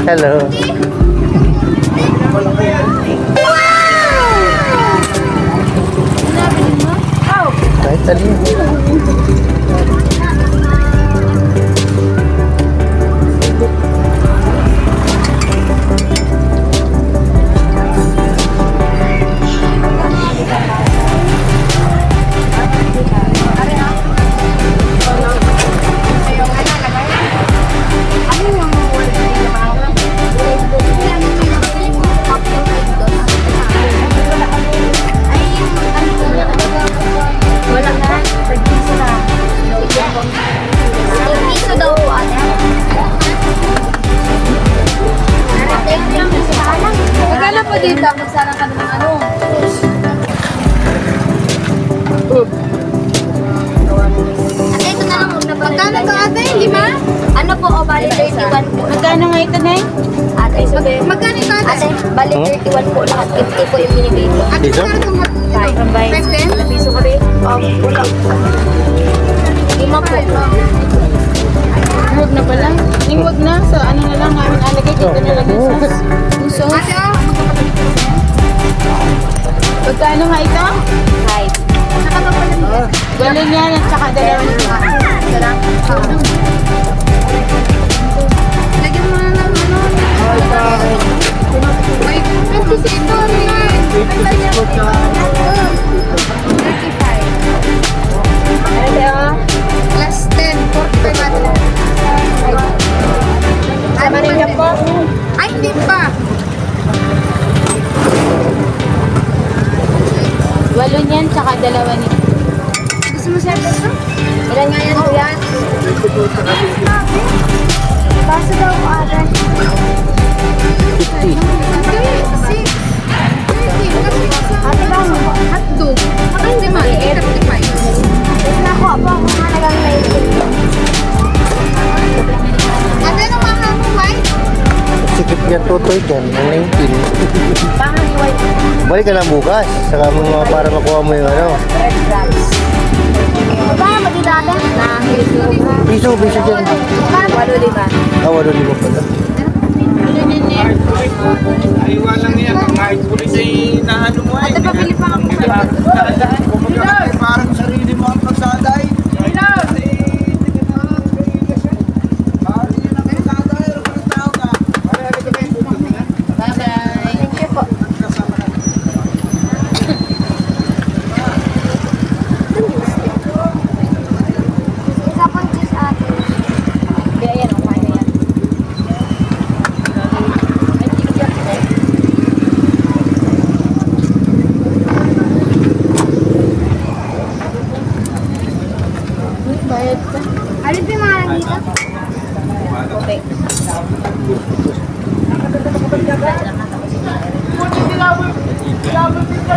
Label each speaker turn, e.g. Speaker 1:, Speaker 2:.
Speaker 1: Hello. Kahit alin.
Speaker 2: Magkano po dito? Magsarang ka ng ano? Ito na lang. Magkano to ate? 5? Ano po? O, bali 31 po.
Speaker 3: Magkano nga ito, Nay?
Speaker 2: Ate, magkano ito ate? Ate, bali 31 po lahat. 50 po yung binigay ko. Ate,
Speaker 1: Dito?
Speaker 2: magkano itong 5 piso ka rin? Wala. 5 po.
Speaker 3: Huwag na pala. Huwag na. So, ano na lang namin alagay dito na lang yung sauce.
Speaker 2: Ate,
Speaker 3: Magkano nga ito?
Speaker 2: 5. Nakakapala.
Speaker 3: Walo niyan at saka dalawa niya.
Speaker 2: Lagyan mo na ng ano. Wait, ito si ito. Plus 10, 45 ate.
Speaker 3: Sama rin niya po.
Speaker 2: Ay, hindi pa.
Speaker 3: Walo niyan tsaka dalawa niya.
Speaker 2: Gusto mo siya ito? Ilan nga yan, kuya? Basta daw ko ate.
Speaker 1: 50.
Speaker 2: Ate ba mo? Hotdog. Hindi ma, 35. Tapos na ako, ako mahalagang 19. Ate, ano mahal mo, Mike?
Speaker 1: Sikip yan, tutoy dyan. Ang 19.
Speaker 2: Mahal ni White.
Speaker 1: Balik ka lang bukas. Saka mo para makuha mo yung ano.
Speaker 2: Red grams. Ba, magkita ate?
Speaker 1: Piso dyan.
Speaker 2: 8.5.
Speaker 1: Ah, 8,000 pala.
Speaker 4: Aywan lang yan. Ang kahit pulis ay naano mo ay.
Speaker 2: Ate, pabili pa ako.
Speaker 4: Kumbaga parang sarili mo ang kalsada ay. Parang yun ang kalsada ay. Parang tao ka.
Speaker 2: Bye-bye. Thank you po. Isa pong cheese ate. Kaya yan, ang kaya yan.
Speaker 3: Bayad ka.
Speaker 2: Alin po yung mga dito?
Speaker 3: Okay.
Speaker 4: Ilawin din ka